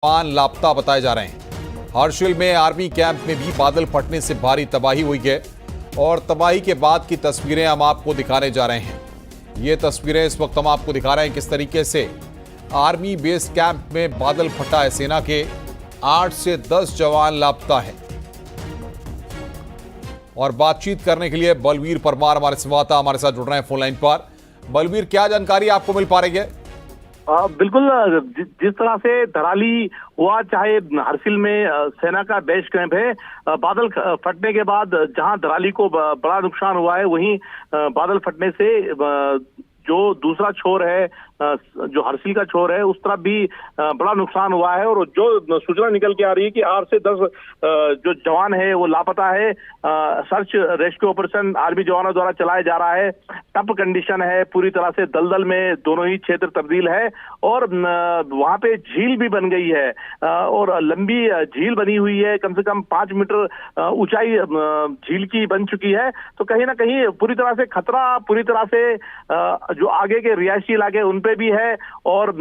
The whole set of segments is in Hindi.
जवान लापता बताए जा रहे हैं। हर्षिल में आर्मी कैंप में भी बादल फटने से भारी तबाही हुई है और तबाही के बाद की तस्वीरें हम आपको दिखाने जा रहे हैं। ये तस्वीरें इस वक्त हम आपको दिखा रहे हैं किस तरीके से आर्मी बेस कैंप में बादल फटा है। सेना के 8 से 10 जवान लापता हैं और बातचीत करने के लिए बलवीर परमार हमारे संवाददाता हमारे साथ जुड़ रहे हैं फोन लाइन पर। बलवीर, क्या जानकारी आपको मिल पा रही है? बिल्कुल, जिस तरह से धराली हुआ, चाहे हर्षिल में सेना का बेस कैंप है, बादल फटने के बाद जहां धराली को बड़ा नुकसान हुआ है, वहीं बादल फटने से जो दूसरा छोर है, जो हर्षिल का छोर है, उस तरफ भी बड़ा नुकसान हुआ है। और जो सूचना निकल के आ रही है कि 8 से 10 जो जवान है वो लापता है। सर्च रेस्क्यू ऑपरेशन आर्मी जवानों द्वारा चलाया जा रहा है। टफ कंडीशन है, पूरी तरह से दलदल में दोनों ही क्षेत्र तब्दील है और वहां पे झील भी बन गई है और लंबी झील बनी हुई है, कम से कम 5 मीटर ऊंचाई झील की बन चुकी है। तो कहीं ना कहीं पूरी तरह से खतरा, पूरी तरह से जो आगे के रिहायशी इलाके उन पे भी है और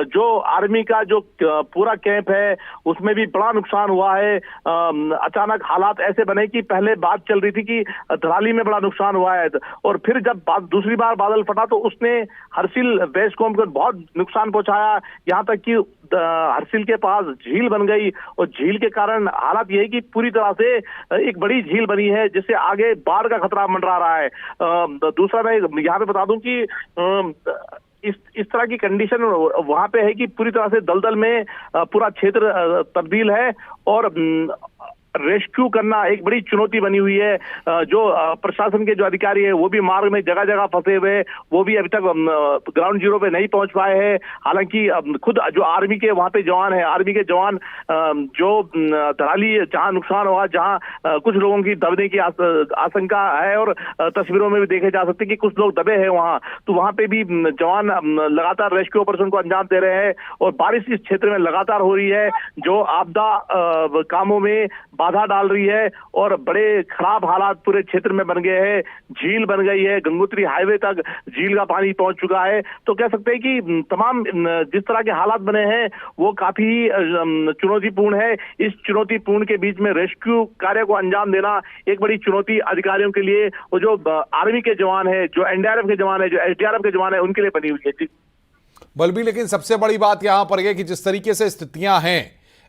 जो आर्मी का जो पूरा कैंप है उसमें भी बड़ा नुकसान हुआ है। अचानक हालात ऐसे बने कि पहले बात चल रही थी कि धराली में बड़ा नुकसान हुआ है और फिर जब दूसरी बार बादल फटा तो उसने हर्षिल बेस कैंप को बहुत नुकसान पहुंचाया। यहाँ तक कि हर्षिल के पास झील बन गई और झील के कारण हालात यही कि पूरी तरह से एक बड़ी झील बनी है जिससे आगे बाढ़ का खतरा मंडरा रहा है। दूसरा मैं यहाँ पे बता दूं कि इस तरह की कंडीशन वहां पे है कि पूरी तरह से दलदल में पूरा क्षेत्र तब्दील है और रेस्क्यू करना एक बड़ी चुनौती बनी हुई है। जो प्रशासन के जो अधिकारी है वो भी मार्ग में जगह जगह फंसे हुए हैं, वो भी अभी तक ग्राउंड जीरो पे नहीं पहुंच पाए हैं। हालांकि खुद जो आर्मी के वहां पे जवान है, आर्मी के जवान जो धराली जहां नुकसान हुआ, जहां कुछ लोगों की दबने की आशंका है और तस्वीरों में भी देखे जा सकते कि कुछ लोग दबे हैं वहां, तो वहां पे भी जवान लगातार रेस्क्यू ऑपरेशन को अंजाम दे रहे हैं। और बारिश इस क्षेत्र में लगातार हो रही है जो आपदा कामों में बाधा डाल रही है और बड़े खराब हालात पूरे क्षेत्र में बन गए हैं। झील बन गई है, गंगोत्री हाईवे तक झील का पानी पहुंच चुका है। तो कह सकते हैं कि तमाम जिस तरह के हालात बने हैं वो काफी चुनौतीपूर्ण है। इस चुनौतीपूर्ण के बीच में रेस्क्यू कार्य को अंजाम देना एक बड़ी चुनौती अधिकारियों के लिए, वो जो आर्मी के जवान है, जो एनडीआरएफ के जवान है, जो एसडीआरएफ के जवान है, उनके लिए बनी हुई है। बलबीर, लेकिन सबसे बड़ी बात यहां पर यह कि जिस तरीके से स्थितियां हैं,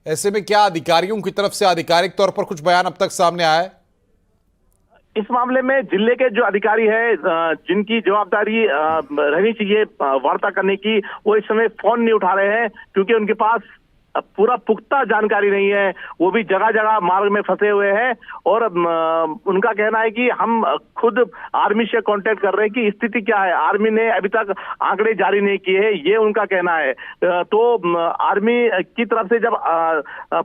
ऐसे में क्या अधिकारियों की तरफ से आधिकारिक तौर पर कुछ बयान अब तक सामने आया है? इस मामले में जिले के जो अधिकारी है, जिनकी जवाबदारी रहनी चाहिए वार्ता करने की, वो इस समय फोन नहीं उठा रहे हैं क्योंकि उनके पास पूरा पुख्ता जानकारी नहीं है। वो भी जगह जगह मार्ग में फंसे हुए हैं और उनका कहना है कि हम खुद आर्मी से कांटेक्ट कर रहे हैं कि स्थिति क्या है। आर्मी ने अभी तक आंकड़े जारी नहीं किए हैं, ये उनका कहना है। तो आर्मी की तरफ से जब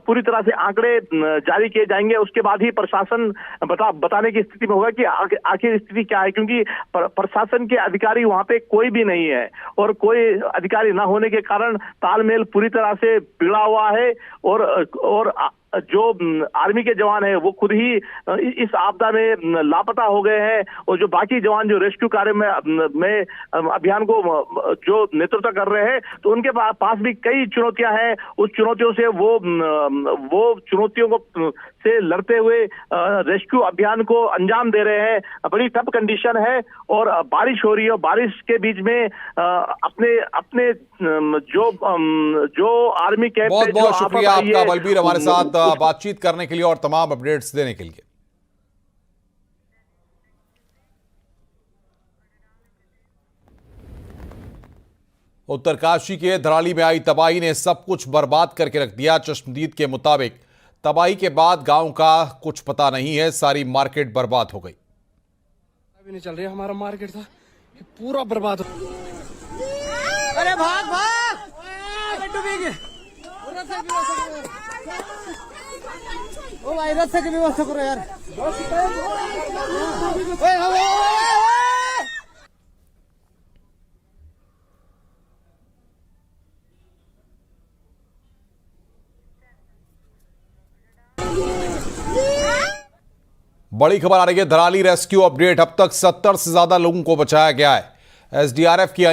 पूरी तरह से आंकड़े जारी किए जाएंगे उसके बाद ही प्रशासन बताने की स्थिति में होगा कि आखिर स्थिति क्या है, क्योंकि प्रशासन के अधिकारी वहां पे कोई भी नहीं है और कोई अधिकारी न होने के कारण तालमेल पूरी तरह से बिगड़ा हुआ है और जो आर्मी के जवान है वो खुद ही इस आपदा में लापता हो गए हैं और जो बाकी जवान जो रेस्क्यू कार्य में अभियान को जो नेतृत्व कर रहे हैं, तो उनके पास भी कई चुनौतियां हैं। उस चुनौतियों से वो चुनौतियों को से लड़ते हुए रेस्क्यू अभियान को अंजाम दे रहे हैं। बड़ी टफ कंडीशन है और बारिश हो रही है और बारिश के बीच में अपने जो आर्मी कैंप बहुत बहुत शुक्रिया आपका बलबीर, हमारे साथ बातचीत करने के लिए और तमाम अपडेट्स देने के लिए। उत्तरकाशी के धराली में आई तबाही ने सब कुछ बर्बाद करके रख दिया। चश्मदीद के मुताबिक तबाही के बाद गांव का कुछ पता नहीं है, सारी मार्केट बर्बाद हो गई। अभी नहीं चल रही, हमारा मार्केट था पूरा बर्बाद हो। अरे भाग भाग, ओ भाई रस्ते की व्यवस्था करो यार। बड़ी खबर आ रही है धराली रेस्क्यू अपडेट। अब तक 70 से ज्यादा लोगों को बचाया गया है। एसडीआरएफ की